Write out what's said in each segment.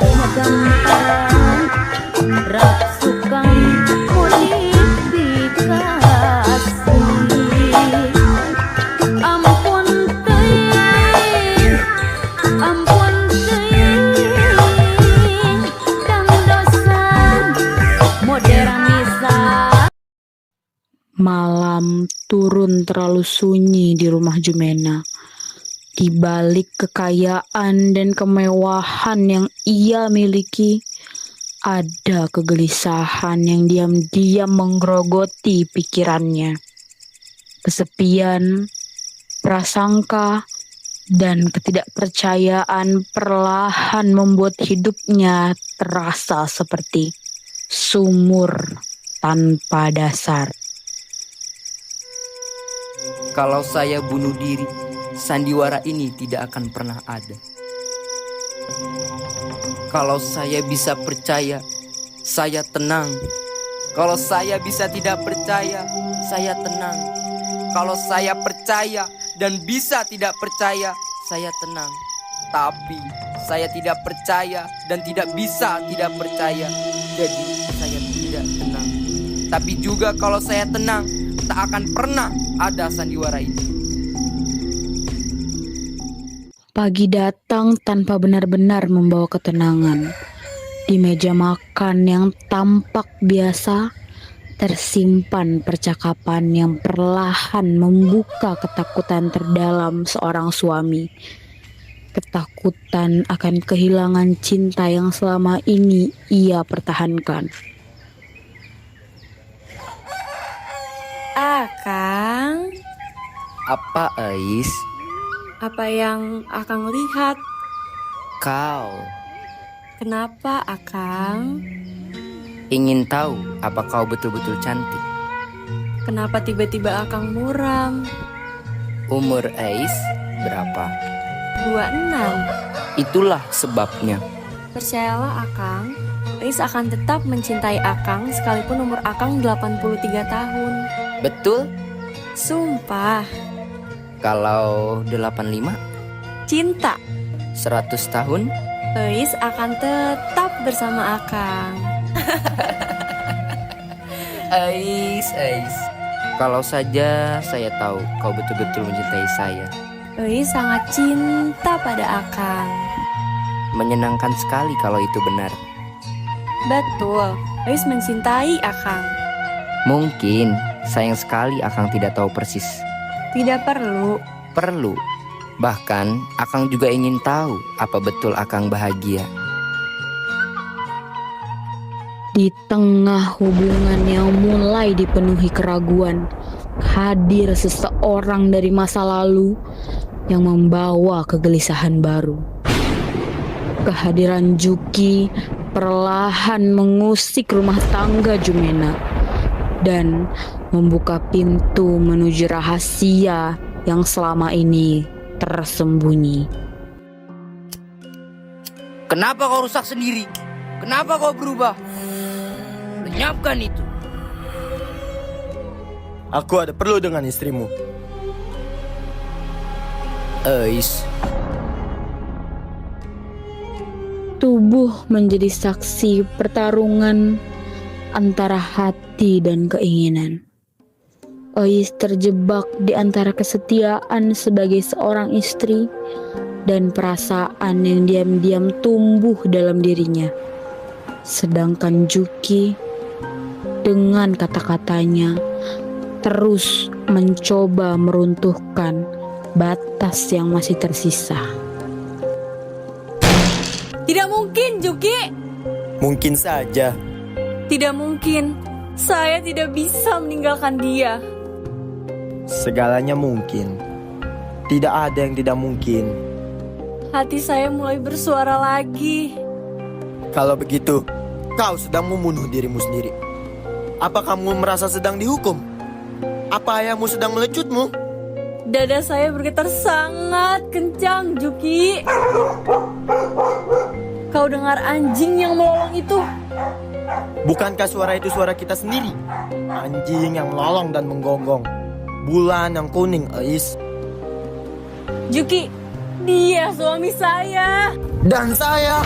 gampang rasukan modifikasi. Ampun teuing, ampun teuing, dan dosa modernisasi. Malam turun terlalu sunyi di rumah Jumena. Di balik kekayaan dan kemewahan yang ia miliki, ada kegelisahan yang diam-diam menggerogoti pikirannya. Kesepian, prasangka, dan ketidakpercayaan perlahan membuat hidupnya terasa seperti sumur tanpa dasar. Kalau saya bunuh diri, sandiwara ini tidak akan pernah ada. Kalau saya bisa percaya, saya tenang. Kalau saya bisa tidak percaya, saya tenang. Kalau saya percaya dan bisa tidak percaya, saya tenang. Tapi saya tidak percaya dan tidak bisa tidak percaya, jadi saya tidak tenang. Tapi juga kalau saya tenang, tak akan pernah ada sandiwara ini. Pagi datang tanpa benar-benar membawa ketenangan. Di meja makan yang tampak biasa, tersimpan percakapan yang perlahan membuka ketakutan terdalam seorang suami. Ketakutan akan kehilangan cinta yang selama ini ia pertahankan. Akang, Apa, Ais? apa yang Akang lihat? Kau Kenapa Akang? ingin tahu apa kau betul-betul cantik? Kenapa tiba-tiba Akang muram? Umur Ais berapa? 26. Itulah sebabnya. Percayalah Akang, Ais akan tetap mencintai Akang sekalipun umur Akang 83 tahun. Betul? Sumpah, Kalau 85, cinta. 100 tahun, Ais akan tetap bersama Akang. Ais. Kalau saja saya tahu kau betul-betul mencintai saya. Ais sangat cinta pada Akang. Menyenangkan sekali kalau itu benar. Betul, Ais mencintai Akang. Mungkin sayang sekali Akang tidak tahu persis. Tidak perlu. Perlu. Bahkan Akang juga ingin tahu apa betul Akang bahagia. Di tengah hubungan yang mulai dipenuhi keraguan, hadir seseorang dari masa lalu yang membawa kegelisahan baru. Kehadiran Juki perlahan mengusik rumah tangga Jumena dan membuka pintu menuju rahasia yang selama ini tersembunyi. Kenapa kau rusak sendiri? Kenapa kau berubah? Lenyapkan itu. Aku ada perlu dengan istrimu. Ais, Tubuh menjadi saksi pertarungan antara hati dan keinginan. Ais terjebak di antara kesetiaan sebagai seorang istri dan perasaan yang diam-diam tumbuh dalam dirinya. Sedangkan Juki dengan kata-katanya terus mencoba meruntuhkan batas yang masih tersisa. Tidak mungkin, Juki. Mungkin saja. Tidak mungkin. Saya tidak bisa meninggalkan dia. Segalanya mungkin. Tidak ada yang tidak mungkin. Hati saya mulai bersuara lagi. Kalau begitu, kau sedang membunuh dirimu sendiri. Apa kamu merasa sedang dihukum? Apa ayahmu sedang melecutmu? Dada saya bergetar sangat kencang, Juki. Kau dengar anjing yang melolong itu? Bukankah suara itu suara kita sendiri? Anjing yang melolong dan menggonggong. Bulan yang kuning, Ais. Juki, dia suami saya. Dan saya.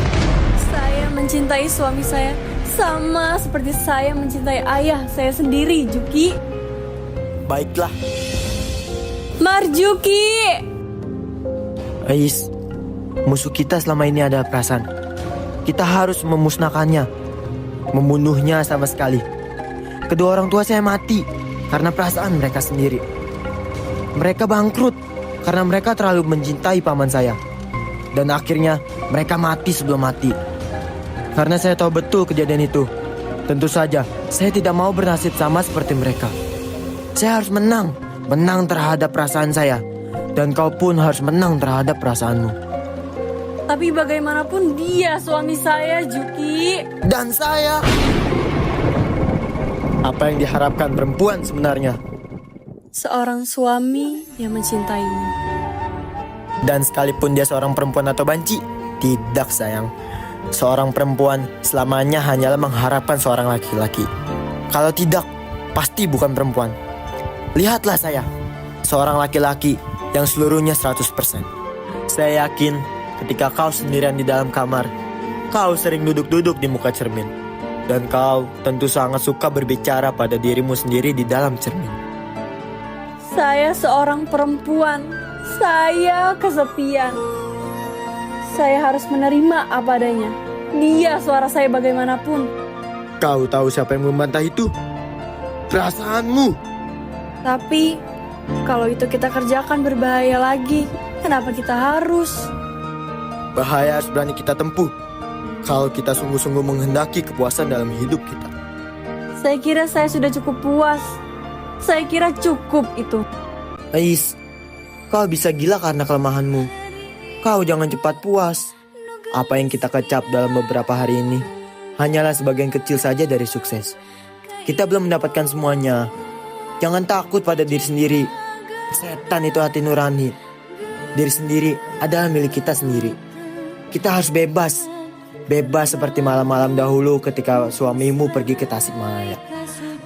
Saya mencintai suami saya sama seperti saya mencintai ayah saya sendiri, Juki. Baiklah, Marjuki! Ais, musuh kita selama ini adalah perasaan. Kita harus memusnahkannya, membunuhnya sama sekali. Kedua orang tua saya mati karena perasaan mereka sendiri. Mereka bangkrut karena mereka terlalu mencintai paman saya. Dan akhirnya mereka mati sebelum mati. Karena saya tahu betul kejadian itu. Tentu saja saya tidak mau bernasib sama seperti mereka. Saya harus menang terhadap perasaan saya. Dan kau pun harus menang terhadap perasaanmu. Tapi bagaimanapun dia suami saya, Juki. Dan saya... Apa yang diharapkan perempuan sebenarnya? Seorang suami yang mencintaimu. Dan sekalipun dia seorang perempuan atau banci, tidak sayang. Seorang perempuan selamanya hanyalah mengharapkan seorang laki-laki. Kalau tidak, pasti bukan perempuan. Lihatlah saya, seorang laki-laki yang seluruhnya 100%. Saya yakin ketika kau sendirian di dalam kamar, kau sering duduk-duduk di muka cermin. Dan kau tentu sangat suka berbicara pada dirimu sendiri di dalam cermin. Saya seorang perempuan. Saya kesepian. Saya harus menerima apa adanya. Dia suara saya bagaimanapun. Kau tahu siapa yang membantah itu? Perasaanmu. Tapi kalau itu kita kerjakan berbahaya lagi. Kenapa kita harus? Bahaya harus berani kita tempuh. Kalau kita sungguh-sungguh menghendaki kepuasan dalam hidup kita. Saya kira saya sudah cukup puas. Saya kira cukup itu. Ais, kau bisa gila karena kelemahanmu. Kau jangan cepat puas. Apa yang kita kecap dalam beberapa hari ini hanyalah sebagian kecil saja dari sukses. Kita belum mendapatkan semuanya. Jangan takut pada diri sendiri. Setan itu hati nurani. Diri sendiri adalah milik kita sendiri. Kita harus bebas. Bebas seperti malam-malam dahulu ketika suamimu pergi ke Tasikmalaya.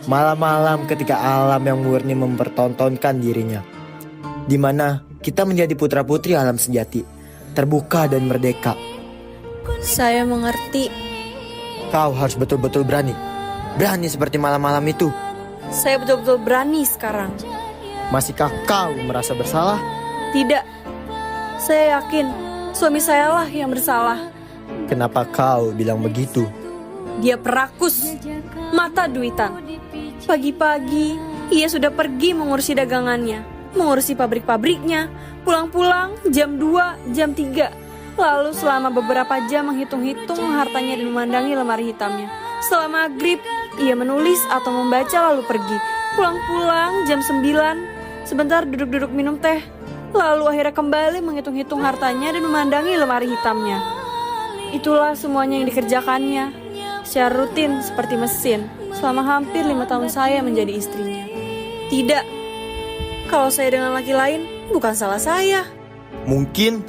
Malam-malam ketika alam yang murni mempertontonkan dirinya. Di mana kita menjadi putra-putri alam sejati. Terbuka dan merdeka. Saya mengerti. Kau harus betul-betul berani. Berani seperti malam-malam itu. Saya betul-betul berani sekarang. Masihkah kau merasa bersalah? Tidak. Saya yakin suami saya lah yang bersalah. Kenapa kau bilang begitu? Dia perakus, mata duitan. Pagi-pagi, ia sudah pergi mengurusi dagangannya, mengurusi pabrik-pabriknya, pulang-pulang jam 2, jam 3. Lalu selama beberapa jam menghitung-hitung hartanya dan memandangi lemari hitamnya. Setelah maghrib, ia menulis atau membaca lalu pergi. Pulang-pulang jam 9, sebentar duduk-duduk minum teh. Lalu akhirnya kembali menghitung-hitung hartanya dan memandangi lemari hitamnya. Itulah semuanya yang dikerjakannya secara rutin seperti mesin selama hampir 5 tahun saya menjadi istrinya. Tidak, kalau saya dengan laki lain bukan salah saya. Mungkin,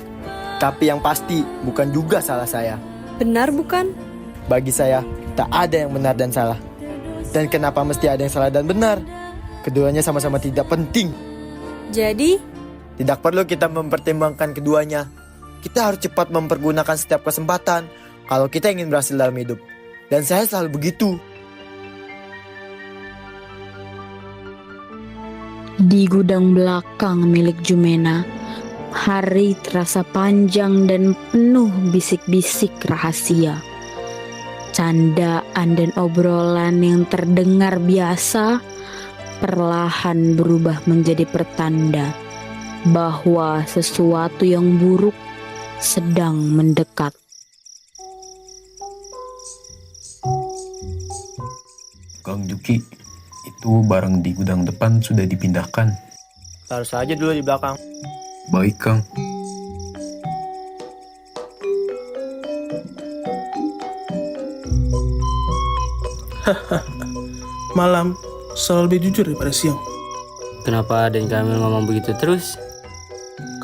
tapi yang pasti bukan juga salah saya. Benar bukan? Bagi saya, tak ada yang benar dan salah. Dan kenapa mesti ada yang salah dan benar? Keduanya sama-sama tidak penting. Jadi, tidak perlu kita mempertimbangkan keduanya. Kita harus cepat mempergunakan setiap kesempatan kalau kita ingin berhasil dalam hidup. Dan saya selalu begitu. Di gudang belakang milik Jumena, hari terasa panjang dan penuh bisik-bisik rahasia. Candaan dan obrolan yang terdengar biasa perlahan berubah menjadi pertanda bahwa sesuatu yang buruk sedang mendekat. Kang Juki, itu barang di gudang depan sudah dipindahkan. Taruh saja dulu di belakang. Baik, Kang. Malam selalu lebih jujur daripada siang. Kenapa Aden Kamil ngomong begitu terus?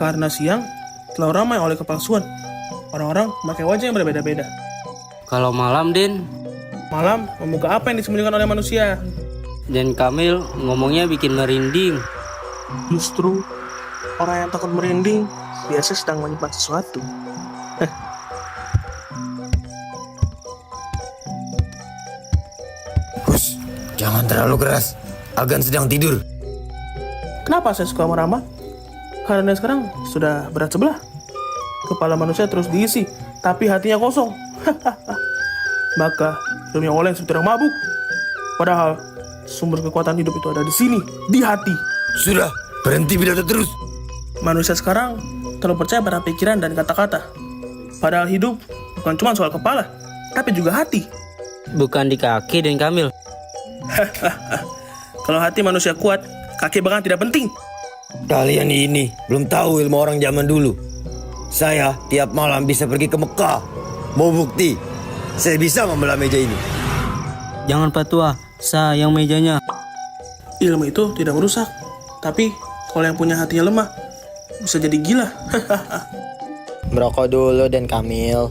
Karena siang terlalu ramai oleh kepalsuan. Orang-orang memakai wajah yang berbeda-beda. Kalau malam, Den? Malam membuka apa yang disembunyikan oleh manusia. Den Kamil ngomongnya bikin merinding. Justru orang yang takut merinding biasa sedang menyimpan sesuatu. Jangan terlalu keras. Agan sedang tidur. Kenapa saya suka merambah? Karena sekarang sudah berat sebelah. Kepala manusia terus diisi, tapi hatinya kosong. Maka hidupnya oleng seperti orang mabuk. Padahal sumber kekuatan hidup itu ada di sini, di hati. Sudah, berhenti pidato terus. Manusia sekarang terlalu percaya pada pikiran dan kata-kata. Padahal hidup bukan cuma soal kepala, tapi juga hati. Bukan di kaki, Den Kamil. Kalau hati manusia kuat, kaki bahkan tidak penting. Kalian ini belum tahu ilmu orang zaman dulu. Saya tiap malam bisa pergi ke Mekah. Mau bukti, saya bisa membelah meja ini. Jangan Patua, sayang mejanya. Ilmu itu tidak merusak, tapi kalau yang punya hatinya lemah, bisa jadi gila. Merokok dulu Den Kamil.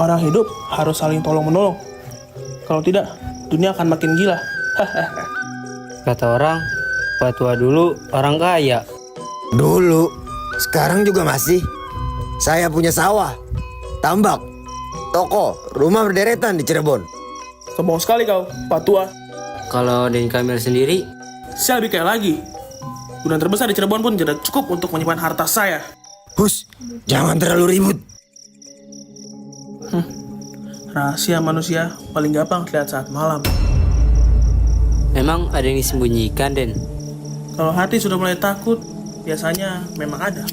Orang hidup harus saling tolong-menolong. Kalau tidak, dunia akan makin gila. Kata orang, Patua dulu orang kaya. Dulu, sekarang juga masih. Saya punya sawah, tambak, toko, rumah berderetan di Cirebon. Sombong sekali kau, Pak Tua. Kalau Den Kamil sendiri, Saya lebih kaya lagi. Gudang terbesar di Cirebon pun tidak cukup untuk menyimpan harta saya. Hus, jangan terlalu ribut. Rahasia manusia paling gampang terlihat saat malam. memang ada yang disembunyikan, Den. Kalau hati sudah mulai takut, biasanya memang ada.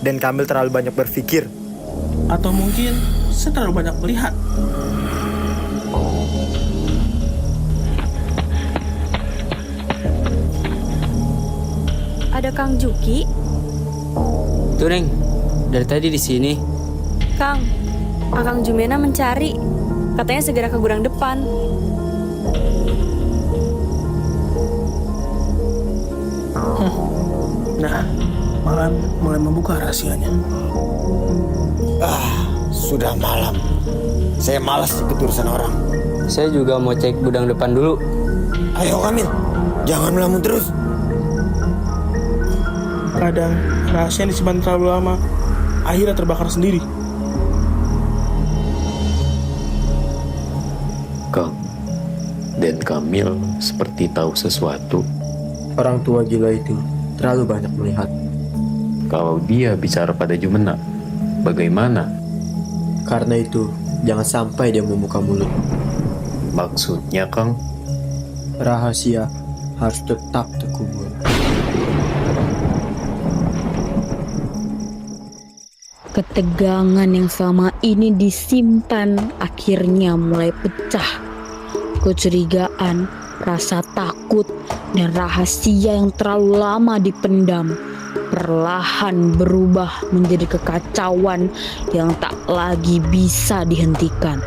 Dan Kamil terlalu banyak berpikir. Atau mungkin saya terlalu banyak melihat. Ada Kang Juki. Tuh, Neng. Dari tadi di sini. Kang, Akang Jumena mencari. Katanya segera ke gudang depan. Nah, malam mulai membuka rahasianya. Sudah malam. Saya malas ikut urusan orang. Saya juga mau cek gudang depan dulu. Ayo Kamil, jangan melamun terus. Kadang rahasia yang disimpan terlalu lama, akhirnya terbakar sendiri. Kang, Dan Kamil seperti tahu sesuatu. Orang tua gila itu terlalu banyak melihat. Kalau dia bicara pada Jumena, bagaimana? Karena itu, jangan sampai dia membuka mulut. Maksudnya, Kang? Rahasia harus tetap terkubur. Ketegangan yang selama ini disimpan akhirnya mulai pecah. Kecurigaan, rasa takut, dan rahasia yang terlalu lama dipendam perlahan berubah menjadi kekacauan yang tak lagi bisa dihentikan.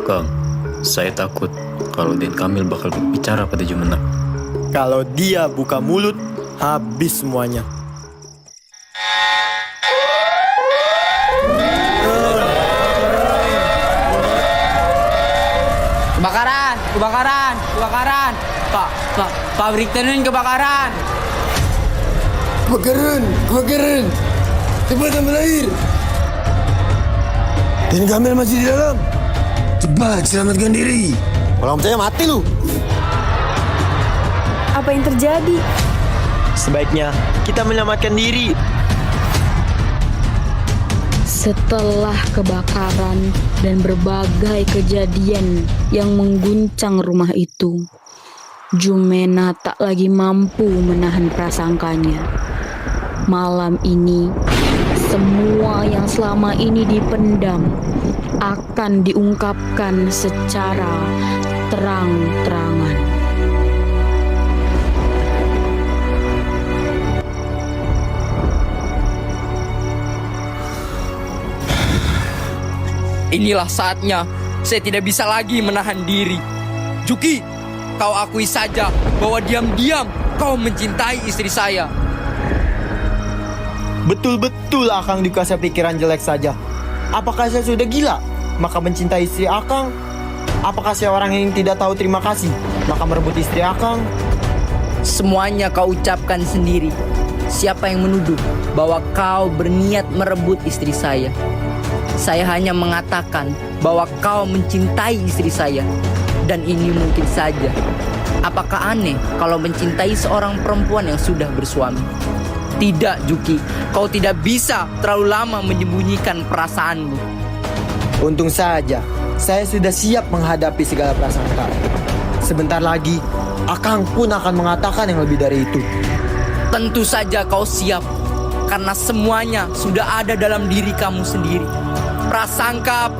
Kang, saya takut kalau Den Kamil bakal berbicara pada Jumena. Kalau dia buka mulut, habis semuanya. Kebakaran. Pabrik tenun kebakaran. Kebakaran. Cepat ambil air. Dan Kamil masih di dalam. Cepat selamatkan diri. Kalau percaya mati lu. Apa yang terjadi? Sebaiknya kita menyelamatkan diri. Setelah kebakaran dan berbagai kejadian yang mengguncang rumah itu, Jumena tak lagi mampu menahan prasangkanya. Malam ini, semua yang selama ini dipendam akan diungkapkan secara terang-terangan. Inilah saatnya. Saya tidak bisa lagi menahan diri. Juki, kau akui saja bahwa diam-diam kau mencintai istri saya. Betul-betul Akang dikasih pikiran jelek saja. Apakah saya sudah gila maka mencintai istri Akang? Apakah saya orang yang tidak tahu terima kasih maka merebut istri Akang? Semuanya kau ucapkan sendiri. Siapa yang menuduh bahwa kau berniat merebut istri saya? Saya hanya mengatakan bahwa kau mencintai istri saya. Dan ini mungkin saja. Apakah aneh kalau mencintai seorang perempuan yang sudah bersuami? Tidak, Juki. Kau tidak bisa terlalu lama menyembunyikan perasaanmu. Untung saja, saya sudah siap menghadapi segala prasangka. Sebentar lagi, Akang pun akan mengatakan yang lebih dari itu. Tentu saja kau siap, karena semuanya sudah ada dalam diri kamu sendiri. Prasangka.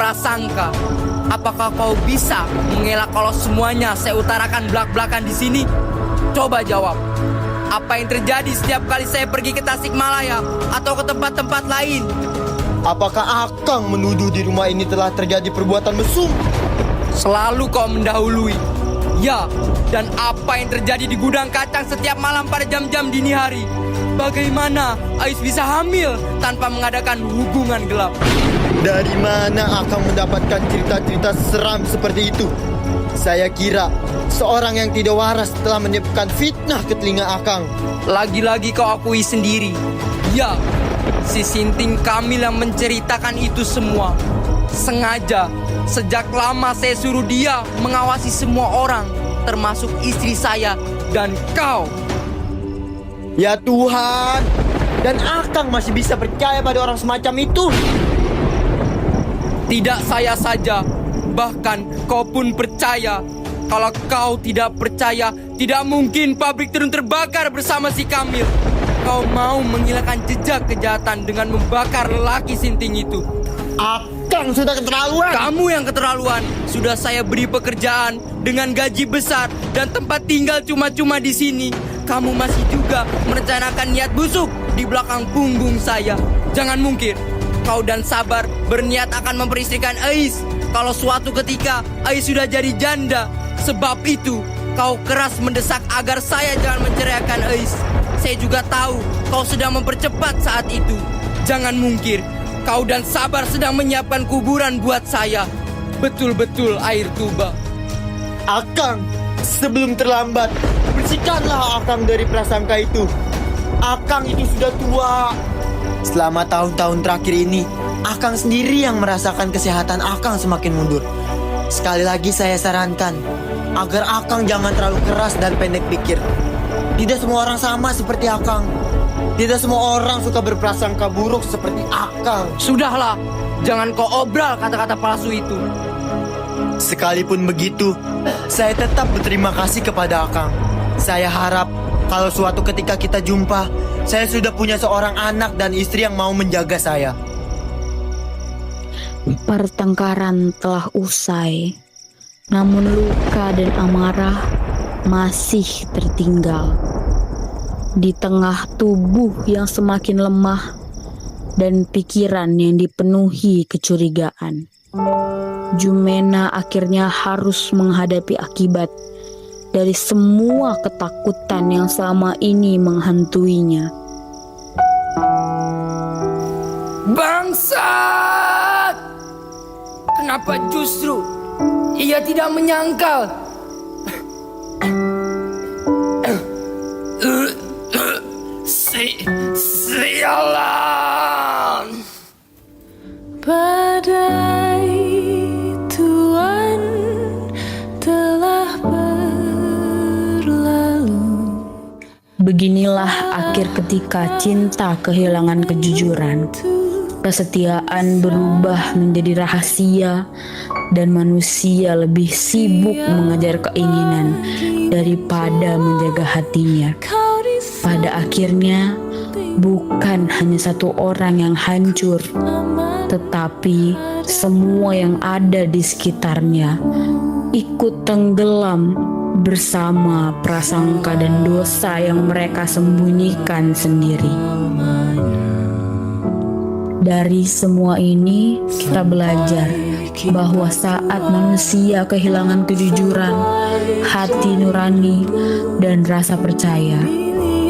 Apakah kau bisa mengelak kalau semuanya saya utarakan belak-belakan di sini? Coba jawab. Apa yang terjadi setiap kali saya pergi ke Tasikmalaya atau ke tempat-tempat lain? Apakah Akang menuduh di rumah ini telah terjadi perbuatan mesum? Selalu kau mendahului. Ya, dan apa yang terjadi di gudang kacang setiap malam pada jam-jam dini hari? Bagaimana Ais bisa hamil tanpa mengadakan hubungan gelap? Dari mana Akang mendapatkan cerita-cerita seram seperti itu? Saya kira seorang yang tidak waras telah menyiapkan fitnah ke telinga Akang. Lagi-lagi kau akui sendiri. Ya, si Sinting Kamil yang menceritakan itu semua. Sengaja, sejak lama saya suruh dia mengawasi semua orang, termasuk istri saya dan kau. Ya Tuhan, dan Akang masih bisa percaya pada orang semacam itu? Tidak saya saja, bahkan kau pun percaya. Kalau kau tidak percaya, tidak mungkin pabrik Terun terbakar bersama si Kamil. Kau mau menghilangkan jejak kejahatan dengan membakar lelaki Sinting itu. Akang sudah keterlaluan. Kamu yang keterlaluan. Sudah saya beri pekerjaan dengan gaji besar dan tempat tinggal cuma-cuma di sini. Kamu masih juga merencanakan niat busuk di belakang punggung saya. Jangan mungkin kau dan Sabar berniat akan memperistrikan Ais kalau suatu ketika Ais sudah jadi janda. Sebab itu kau keras mendesak agar saya jangan menceraikan Ais. Saya juga tahu kau sedang mempercepat saat itu. Jangan mungkin kau dan Sabar sedang menyiapkan kuburan buat saya. Betul-betul air tuba. Akang, sebelum terlambat, bersihkanlah Akang dari prasangka itu. Akang itu sudah tua. Selama tahun-tahun terakhir ini, Akang sendiri yang merasakan kesehatan Akang semakin mundur. Sekali lagi saya sarankan agar Akang jangan terlalu keras dan pendek pikir. Tidak semua orang sama seperti Akang. Tidak semua orang suka berprasangka buruk seperti Akang. Sudahlah, jangan kau obral kata-kata palsu itu. Sekalipun begitu, saya tetap berterima kasih kepada Akang. Saya harap kalau suatu ketika kita jumpa, saya sudah punya seorang anak dan istri yang mau menjaga saya. Pertengkaran telah usai, namun luka dan amarah masih tertinggal. Di tengah tubuh yang semakin lemah dan pikiran yang dipenuhi kecurigaan, Jumena akhirnya harus menghadapi akibat dari semua ketakutan yang selama ini menghantuinya. Bangsat! Kenapa justru ia tidak menyangkal? Sialan! Badai Tuhan telah berlalu. Beginilah akhir ketika cinta kehilangan kejujuran. Kesetiaan berubah menjadi rahasia dan manusia lebih sibuk mengejar keinginan daripada menjaga hatinya. Pada akhirnya, bukan hanya satu orang yang hancur, tetapi semua yang ada di sekitarnya ikut tenggelam bersama prasangka dan dosa yang mereka sembunyikan sendiri. Dari semua ini, kita belajar bahwa saat manusia kehilangan kejujuran, hati nurani, dan rasa percaya,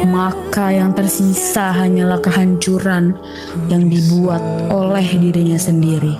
maka yang tersisa hanyalah kehancuran yang dibuat oleh dirinya sendiri.